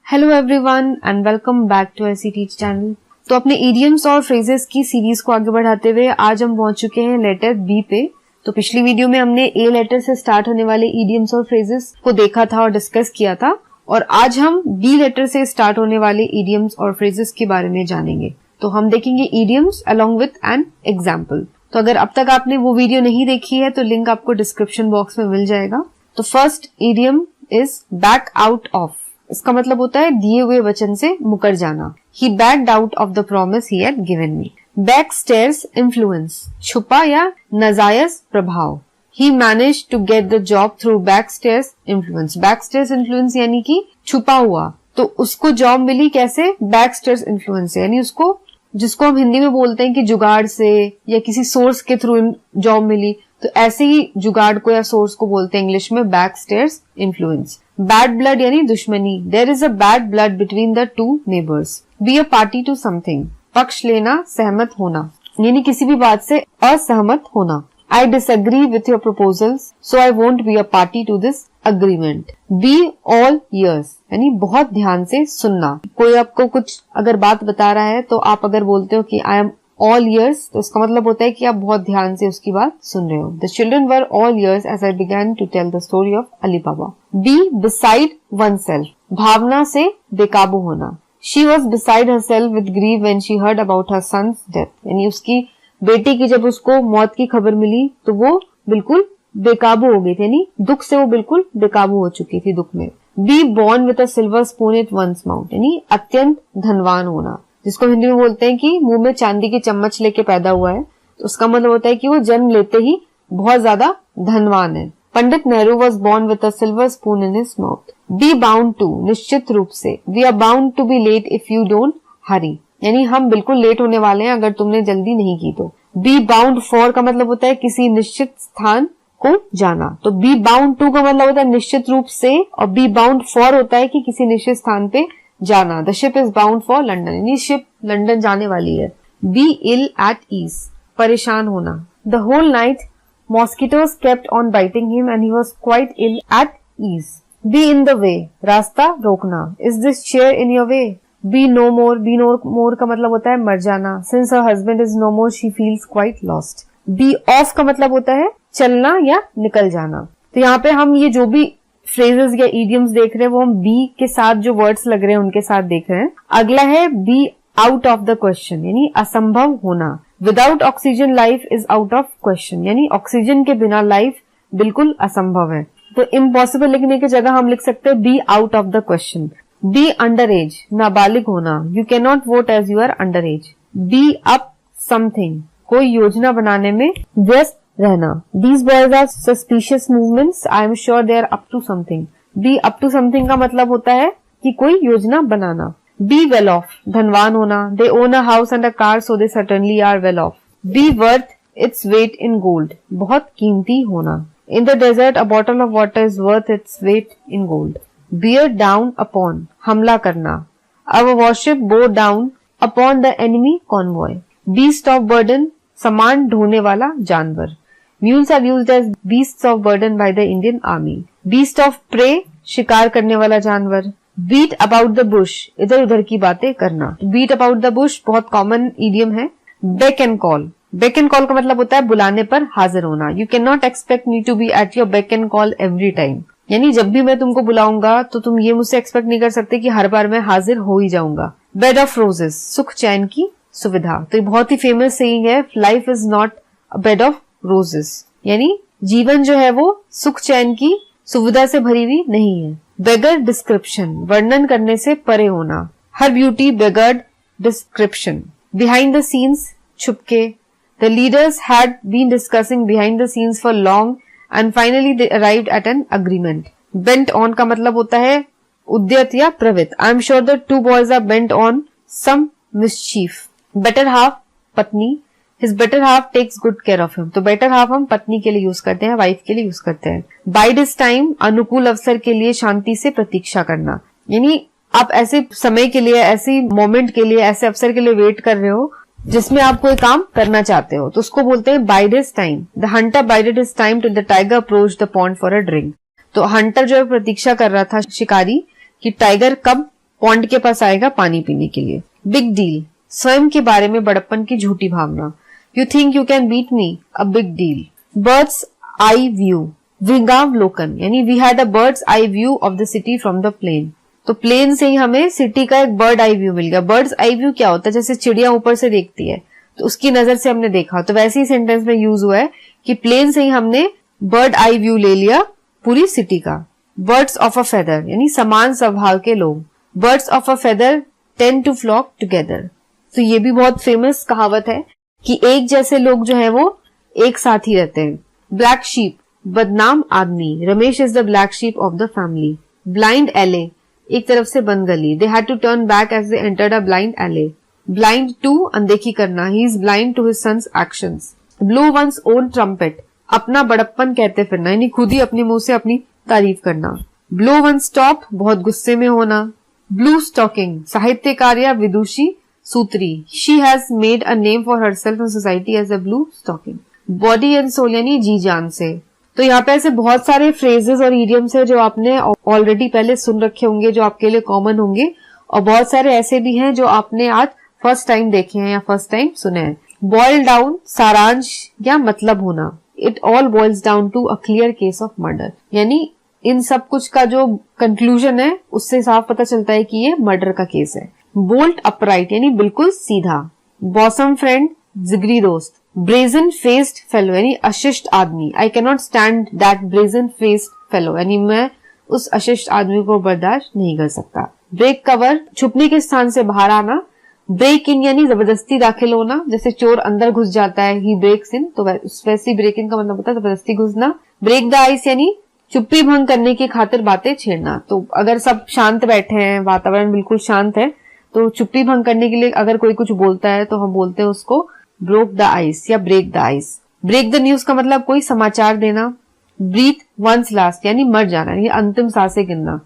Hello everyone and welcome back to A C teach channel. तो अपने idioms और phrases की सीरीज को आगे बढ़ाते हुए आज हम पहुंच चुके हैं लेटर बी पे। तो पिछली वीडियो में हमने ए लेटर से स्टार्ट होने वाले इडियम्स और फ्रेजेस को देखा था और डिस्कस किया था, और आज हम बी लेटर से स्टार्ट होने वाले इडियम्स और फ्रेजेस के बारे में जानेंगे। तो हम देखेंगे idioms along with an example. तो अगर अब तक आपने वो वीडियो नहीं देखी है तो लिंक आपको डिस्क्रिप्शन बॉक्स में मिल जाएगा। तो first idiom is back out of. इसका मतलब होता है दिए हुए वचन से मुकर जाना। He backed out of the promise he had given me. Backstairs influence, छुपा या नाजायज प्रभाव। He managed to get the job through backstairs influence. Backstairs influence यानी कि छुपा हुआ, तो उसको जॉब मिली कैसे? backstairs influence से, यानी उसको, जिसको हम हिंदी में बोलते हैं कि जुगाड़ से या किसी सोर्स के थ्रू जॉब मिली, तो ऐसे ही जुगाड़ को या सोर्स को बोलते हैं इंग्लिश में बैकस्टेयर्स इन्फ्लुएंस। बैड ब्लड यानी दुश्मनी। There is a bad blood between the two neighbours. Be a party to something, पक्ष लेना, सहमत होना, यानी किसी भी बात से असहमत होना। I disagree with your proposals so I won't be a party to this agreement. Be all ears यानी बहुत ध्यान से सुनना। कोई आपको कुछ अगर बात बता रहा है तो आप अगर बोलते हो कि आई एम ऑल ईयर्स, तो इसका मतलब होता है कि आप बहुत ध्यान से उसकी बात सुन रहे हो। The children were all ears as I began to tell the story of Ali Baba. Be beside oneself, भावना से बेकाबू होना। She was beside herself with grief when she heard about her son's death, यानी उसकी बेटी की जब उसको मौत की खबर मिली तो वो बिल्कुल बेकाबू हो गई थी, यानी दुख से वो बिल्कुल बेकाबू हो चुकी थी, दुख में। Be born with a silver spoon at one's mouth, यानी अत्यंत धनवान होना, जिसको हिंदी में बोलते हैं कि मुंह में चांदी की चम्मच लेके पैदा हुआ है, तो उसका मतलब होता है कि वो जन्म लेते ही बहुत ज्यादा धनवान है। Pandit Nehru was born with a silver spoon in his mouth. Be bound to, निश्चित रूप से। We are bound to be late if you don't hurry, यानी हम बिल्कुल लेट होने वाले हैं अगर तुमने जल्दी नहीं की तो। बी बाउंड फॉर का मतलब होता है किसी निश्चित स्थान को जाना, तो बी बाउंड टू का मतलब होता है निश्चित रूप से, और बी बाउंड फॉर होता है कि किसी निश्चित स्थान पे जाना। The ship is bound for London, यानी शिप लंदन जाने वाली है। बी इल एट ईज, परेशान होना। The whole night mosquitoes kept on biting him and he was quite ill at ease. Be in the way, रास्ता रोकना। Is this chair in your way. Be no more, be no more का मतलब होता है मर जाना। Since her husband is no more she feels quite lost. B of का मतलब होता है चलना या निकल जाना। तो यहाँ पे हम ये जो भी फ्रेजेस या इडियम्स देख रहे हैं वो हम बी के साथ जो वर्ड्स लग रहे हैं उनके साथ देख रहे हैं। अगला है B out of the question, यानी असंभव होना। Without oxygen life is out of question, यानी ऑक्सीजन के बिना लाइफ बिल्कुल असंभव है। तो इम्पॉसिबल लिखने की जगह हम लिख सकते हैं be out of the question. Be under age, नाबालिग होना। You can not vote as you are under age. Be up something, कोई योजना बनाने में व्यस्त रहना। These boys are suspicious movements. I am sure they are up to something. Be up to something का मतलब होता है कि कोई योजना बनाना। Be well off, धनवान होना। They own a house and a car, so they certainly are well off. Be worth its weight in gold, बहुत कीमती होना। In the desert, a bottle of water is worth its weight in gold. Bear down upon, हमला करना। Our warship bore down upon the enemy convoy. Beast of burden, सामान ढोने वाला जानवर। Mules are used as beasts of burden by the Indian Army. Beast of prey, शिकार करने वाला जानवर। Beat about the bush, इधर उधर की बातें करना। Beat about the bush बहुत कॉमन इडियम है। Beck and call, beck and call का मतलब होता है बुलाने पर हाजिर होना। You cannot expect me to be at your beck and call every time, यानी जब भी मैं तुमको बुलाऊंगा तो तुम ये मुझसे एक्सपेक्ट नहीं कर सकते कि हर बार मैं हाजिर हो ही जाऊंगा। Bed of roses, सुख चैन की सुविधा। तो ये बहुत ही फेमस सेइंग है, life is not a bed of roses, यानी जीवन जो है वो सुख चैन की सुविधा से भरी हुई नहीं है। बेगर डिस्क्रिप्शन, वर्णन करने से परे होना। Her beauty beggared description. Behind the scenes, छुपके। The leaders had been discussing behind the scenes for long and finally they arrived at an agreement. Bent on का मतलब होता है उद्यत या प्रवृत्त। I am sure the two boys are bent on some mischief. Better half, पत्नी। His better half takes good care of him. तो better half हम पत्नी के लिए यूज करते हैं, वाइफ के लिए यूज करते हैं। Bide his time, अनुकूल अवसर के लिए शांति से प्रतीक्षा करना, यानी आप ऐसे समय के लिए, ऐसी मोमेंट के लिए, ऐसे अवसर के लिए वेट कर रहे हो जिसमें आप कोई काम करना चाहते हो, तो उसको बोलते हैं bide his time. The hunter bided his time till the tiger approached the pond for a drink. तो हंटर जो है प्रतीक्षा कर रहा था, शिकारी, कि टाइगर कब पॉन्ड के पास आएगा पानी पीने के लिए। बिग डील, स्वयं के बारे में बड़प्पन की झूठी भावना। You think you can beat me, a big deal. Bird's eye view, विहंगावलोकन, यानी we had a bird's eye view of the city from the plane. तो प्लेन से ही हमें सिटी का एक बर्ड आई व्यू मिल गया। बर्ड्स आई व्यू क्या होता है? जैसे चिड़िया ऊपर से देखती है तो उसकी नजर से हमने देखा, तो वैसे ही सेंटेंस में यूज हुआ है कि प्लेन से ही हमने बर्ड आई व्यू ले लिया पूरी सिटी का। बर्ड्स ऑफ अ फेदर, यानी समान स्वभाव के लोग। Birds of a feather tend to flock together. तो ये भी बहुत फेमस कहावत है कि एक जैसे लोग जो है वो एक साथ ही रहते हैं। ब्लैक शीप, बदनाम आदमी। Ramesh is the black sheep of the family. Blind alley, एक तरफ से बंद गली। They had to turn back as they entered a blind alley. Blind to, अनदेखी करना। He is blind to his sons actions. Blow one's own trumpet, अपना बड़प्पन कहते फिरना, यानी खुद ही अपने मुंह से अपनी तारीफ करना। ब्लो वन स्टॉप, बहुत गुस्से में होना। ब्लू स्टॉकिंग, साहित्यकार या विदुषी सूत्री। She has made a name for herself in society as a blue stocking. Body and soul, यानी जी जान से। तो यहाँ पे ऐसे बहुत सारे फ्रेजेस और इडियम्स है जो आपने ऑलरेडी पहले सुन रखे होंगे, जो आपके लिए कॉमन होंगे, और बहुत सारे ऐसे भी हैं जो आपने आज फर्स्ट टाइम देखे हैं या फर्स्ट टाइम सुने हैं। बॉयल डाउन, सारांश या मतलब होना। It all boils down to a clear case of murder, यानी इन सब कुछ का जो कंक्लूजन है उससे साफ पता चलता है कि ये मर्डर का केस है। बोल्ट अपराइट, यानी बिल्कुल सीधा। बॉसम फ्रेंड, जिगरी दोस्त। ब्रेजन फेस्ड फेलो, यानी अशिष्ट आदमी। I can not stand that brazen faced fellow, यानी मैं उस अशिष्ट आदमी को बर्दाश्त नहीं कर सकता। ब्रेक कवर, छुपने के स्थान से बाहर आना। ब्रेक इन, यानी जबरदस्ती दाखिल होना, जैसे चोर अंदर घुस जाता है, ही ब्रेक्स इन, तो वैसे ब्रेक इन का मतलब होता है जबरदस्ती घुसना। ब्रेक द आइस, यानी चुप्पी भंग करने की खातिर बातें छेड़ना। तो अगर सब शांत बैठे हैं, वातावरण बिल्कुल शांत है, तो चुप्पी भंग करने के लिए अगर कोई कुछ बोलता है तो हम बोलते हैं उसको ब्रोक द आइस या break the ice. Break the news का मतलब कोई समाचार देना। ब्रीथ वंस लास्ट, यानी मर जाना, यानी अंतिम सांसें गिनना,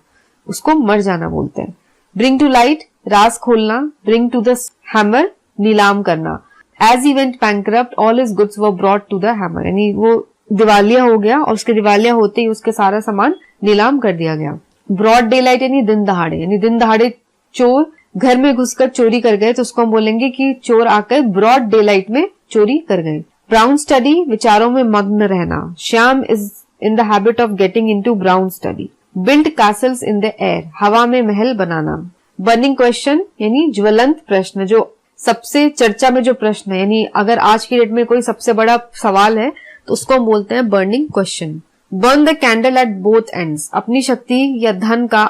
उसको मर जाना बोलते हैं। ब्रिंग टू लाइट, राज खोलना। ब्रिंग टू द हैमर, नीलाम करना। As he went bankrupt all his goods were brought to the hammer, यानी वो दिवालिया हो गया और उसके दिवालिया होते ही उसके सारा सामान नीलाम कर दिया गया। ब्रॉड डे लाइट, यानी दिन दहाड़े, यानी दिन दहाड़े चोर घर में घुसकर चोरी कर गए तो उसको हम बोलेंगे कि चोर आकर ब्रॉड डे लाइट में चोरी कर गए। ब्राउन स्टडी, विचारों में मग्न रहना। Shyam is in the habit of getting into brown study. Build Castle's in the air, हवा में महल बनाना। बर्निंग क्वेश्चन, यानी ज्वलंत प्रश्न, जो सबसे चर्चा में जो प्रश्न है, यानी अगर आज की डेट में कोई सबसे बड़ा सवाल है तो उसको हम बोलते हैं burning question. Burn the candle at both ends, अपनी शक्ति या धन का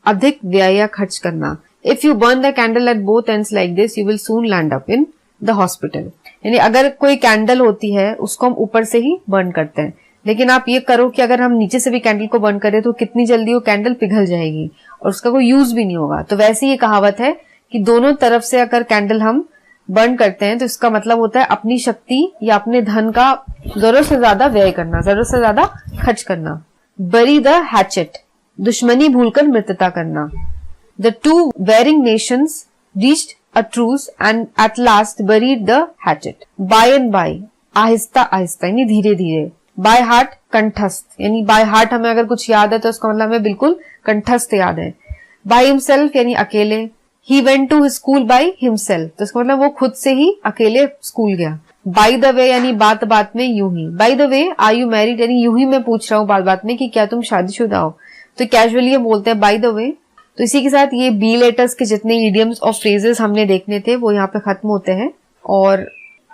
अधिक व्यय या खर्च करना। If you burn the candle at both ends like this, you will soon land up in the hospital. यानी अगर कोई कैंडल होती है उसको हम ऊपर से ही बर्न करते हैं, लेकिन आप ये करो कि अगर हम नीचे से भी कैंडल को बर्न करें तो कितनी जल्दी वो कैंडल पिघल जाएगी और उसका कोई यूज भी नहीं होगा। तो वैसे ये कहावत है कि दोनों तरफ से अगर कैंडल हम बर्न करते हैं तो इसका मतलब होता है अपनी शक्ति या अपने धन का जरूरत से ज्यादा व्यय करना, जरूरत से ज्यादा खर्च करना। बरी द हैचेट, दुश्मनी भूलकर मित्रता करना। The two warring nations reached a truce and at last buried the hatchet. By and by, Aahista Aahista, यानी धीरे धीरे। By heart, कंठस्थ, यानी by heart हमें अगर कुछ याद है तो उसका मतलब हमें बिल्कुल कंठस्थ याद है। By himself, यानी अकेले। He went to his school by himself, तो इसका मतलब वो खुद से ही अकेले स्कूल गया। By the way, यानी बात बात में यूं ही। By the way, are you married, यानी यूं ही मैं पूछ रहा हूँ बात बात में कि क्या तुम शादीशुदा हो, तो कैजुअली ये बोलते हैं by the way। तो इसी के साथ ये बी लेटर्स के जितने इडियम्स और फ्रेजेस हमने देखने थे वो यहाँ पे खत्म होते हैं। और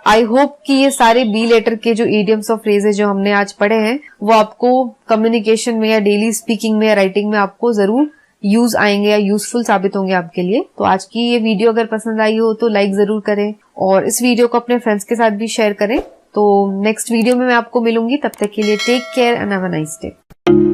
आई होप कि ये सारे बी लेटर के जो इडियम्स और फ्रेजेस जो हमने आज पढ़े हैं वो आपको कम्युनिकेशन में या डेली स्पीकिंग में या राइटिंग में आपको जरूर यूज आएंगे या यूजफुल साबित होंगे आपके लिए। तो आज की ये वीडियो अगर पसंद आई हो तो लाइक जरूर करें और इस वीडियो को अपने फ्रेंड्स के साथ भी शेयर करें। तो नेक्स्ट वीडियो में मैं आपको मिलूंगी, तब तक के लिए take care and have a nice day.